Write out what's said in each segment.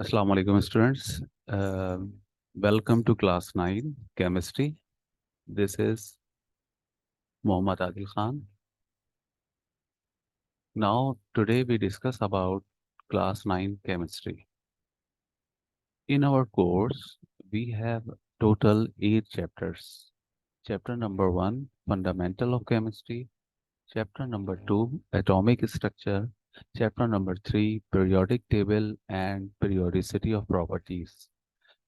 Assalamu alaikum students. Welcome to class 9 chemistry. This is Muhammad Adil Khan. Now today we discuss about class 9 chemistry. In our course we have total 8 chapters. Chapter number 1 Fundamental of Chemistry, chapter number 2 Atomic Structure, chapter number 3 Periodic Table and Periodicity of Properties.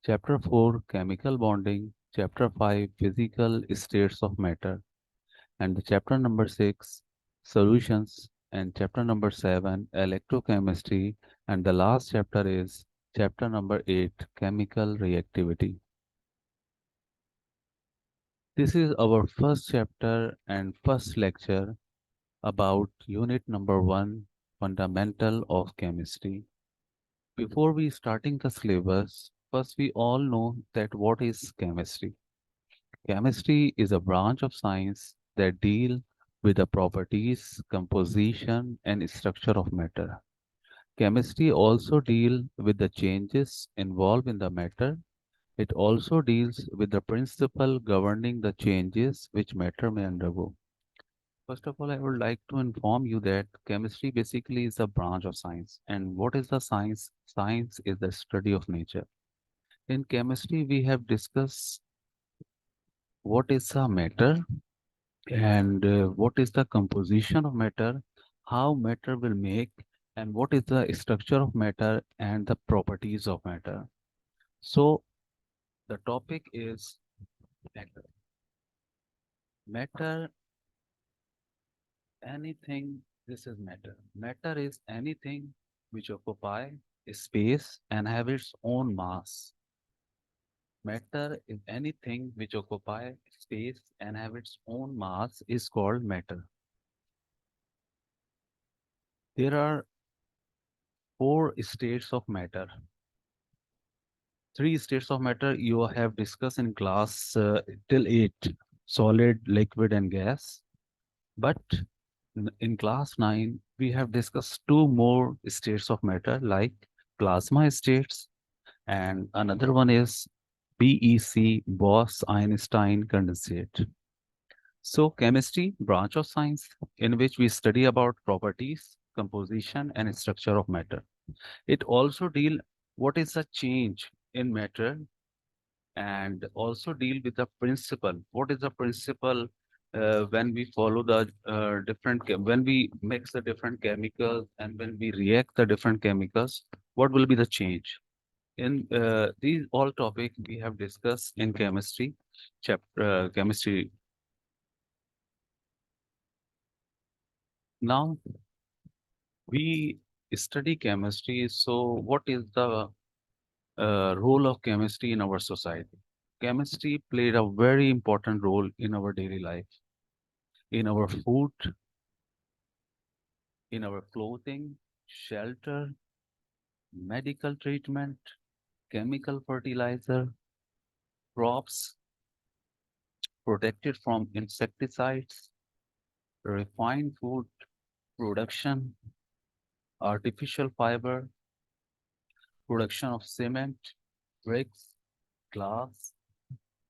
Chapter 4 Chemical Bonding, Chapter 5 Physical States of Matter, and the chapter number 6 Solutions, and chapter number 7 Electrochemistry, and the last chapter is chapter number 8 Chemical Reactivity. This is our first chapter and first lecture about unit number 1 Fundamental of Chemistry. Before we starting the syllabus, first we all know that what is chemistry. Chemistry is a branch of science that deal with the properties, composition, and structure of matter. Chemistry also deal with the changes involved in the matter. It also deals with the principle governing the changes which matter may undergo. First of all, I would like to inform you that chemistry basically is a branch of science. And what is the science? Science is the study of nature. In chemistry, we have discussed what is a matter and what is the composition of matter, how matter will make, and what is the structure of matter and the properties of matter. So the topic is matter. Matter, anything, this is matter. Matter is anything which occupy space and have its own mass. Matter is anything which occupy space and have its own mass is called matter. There are four states of matter. Three states of matter you have discussed in class till 8, solid, liquid, and gas. But in class 9, we have discussed two more states of matter like plasma states, and another one is BEC, Bose-Einstein condensate. So chemistry, branch of science in which we study about properties, composition, and structure of matter. It also deal what is the change in matter and also deal with the principle. What is the principle when we follow the when we mix the different chemicals and when we react the different chemicals, what will be the change? In these all topics we have discussed in chemistry chapter chemistry. Now we study chemistry. So what is the role of chemistry in our society? Chemistry played a very important role in our daily life, in our food, in our clothing, shelter, medical treatment, chemical fertilizer, crops protected from insecticides, refined food production, artificial fiber, production of cement, bricks, glass,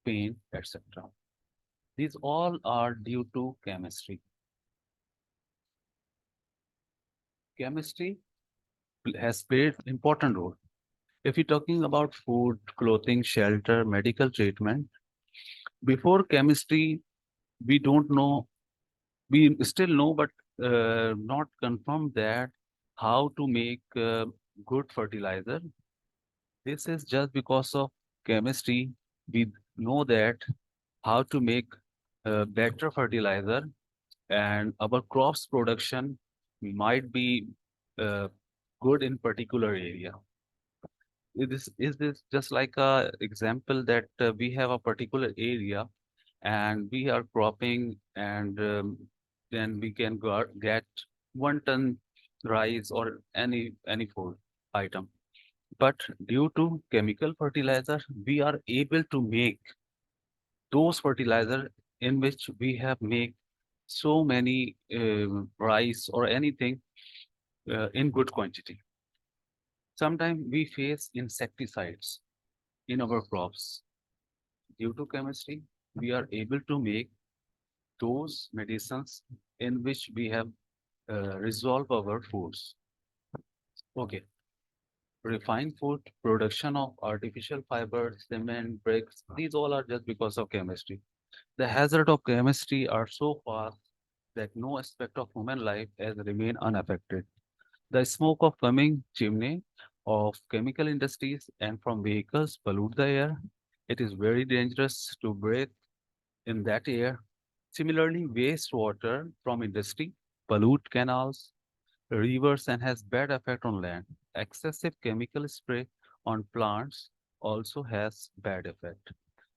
paint, etc. These all are due to chemistry. Chemistry has played important role. If you're talking about food, clothing, shelter, medical treatment, before chemistry, we don't know, we still know, but not confirmed that how to make good fertilizer. This is just because of chemistry. We know that how to make better fertilizer and our crops production might be uh, good in particular area. Is this just like a example that we have a particular area and we are cropping and then we can get 1 ton rice or any food item. But due to chemical fertilizer, we are able to make those fertilizer in which we have make so many rice or anything in good quantity. Sometimes we face insecticides in our crops. Due to chemistry, we are able to make those medicines in which we have resolved our foods. Okay, refined food, production of artificial fibers, cement, bricks, these all are just because of chemistry. The hazard of chemistry are so fast that no aspect of human life has remained unaffected. The smoke of coming chimney of chemical industries and from vehicles pollute the air. It is very dangerous to breathe in that air. Similarly, wastewater from industry pollute canals, rivers and has bad effect on land. Excessive chemical spray on plants also has bad effect.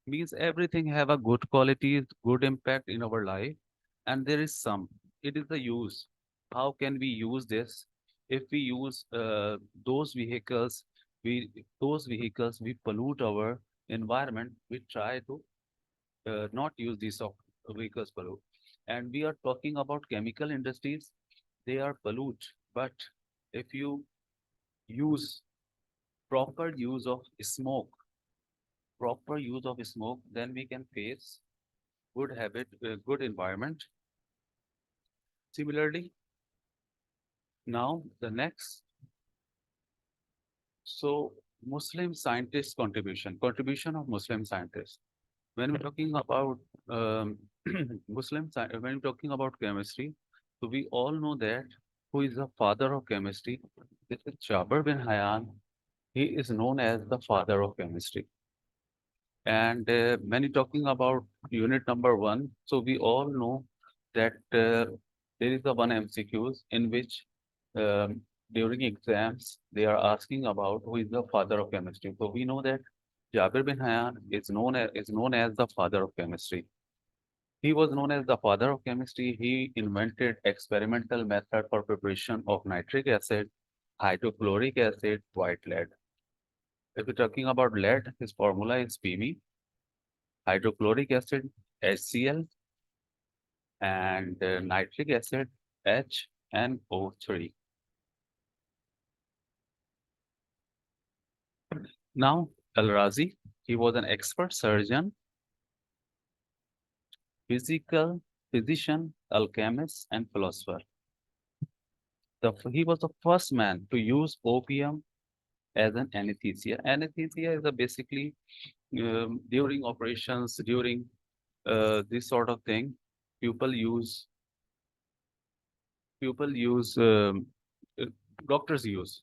Means everything have a good quality, good impact in our life, and there is some. It is the use. How can we use this? If we use those vehicles, we pollute our environment. We try to not use these of vehicles pollute. And we are talking about chemical industries. They are pollute, but if you use proper use of smoke, then we can face good habit, good environment. Similarly, now the next, so Muslim scientists contribution of Muslim scientists. When we're talking about when we're talking about chemistry, so we all know that who is the father of chemistry. This is Jabir bin Hayyan. He is known as the father of chemistry. And when you're talking about unit number one, so we all know that there is a one MCQs in which during exams they are asking about who is the father of chemistry. So we know that Jabir bin Hayyan is known as the father of chemistry. He was known as the father of chemistry. He invented experimental method for preparation of nitric acid, hydrochloric acid, white lead. If we're talking about lead, his formula is Pb, hydrochloric acid, HCl, and nitric acid, HNO3. Now, Al-Razi, he was an expert surgeon, physical physician, alchemist, and philosopher. He was the first man to use opium as an anesthesia. Anesthesia is a basically during operations, during this sort of thing, people use people use uh, doctors use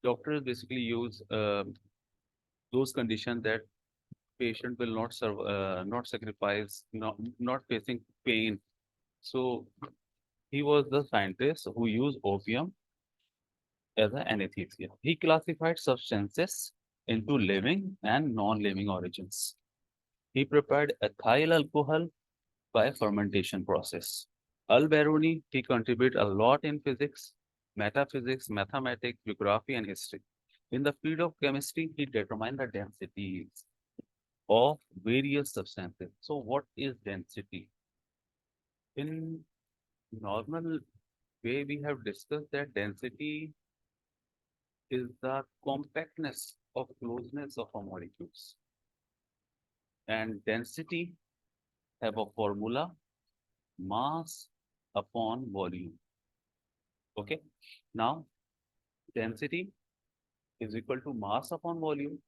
doctors basically use those conditions that patient will not sacrifice, not facing pain. So he was the scientist who used opium as an anesthesia. He classified substances into living and non-living origins. He prepared ethyl alcohol by fermentation process. Al-Biruni, he contributed a lot in physics, metaphysics, mathematics, geography, and history. In the field of chemistry, he determined the densities of various substances. So what is density? In normal way, we have discussed that density is the compactness of closeness of a molecules. And density have a formula, mass upon volume. Okay. Now, density is equal to mass upon volume,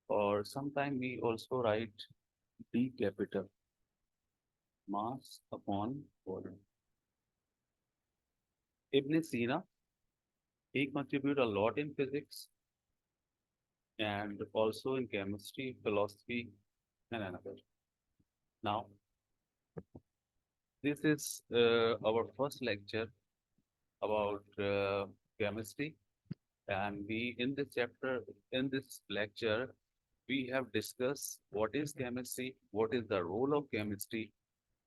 or sometimes we also write D capital, mass upon volume. Ibn Sina, he contributed a lot in physics and also in chemistry, philosophy, and another. Now, this is our first lecture about chemistry, and we in this lecture, we have discussed what is chemistry, what is the role of chemistry,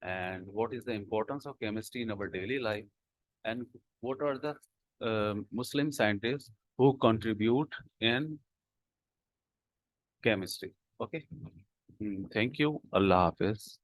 and what is the importance of chemistry in our daily life, and what are the Muslim scientists who contribute in chemistry. Okay. Thank you. Allah Hafiz.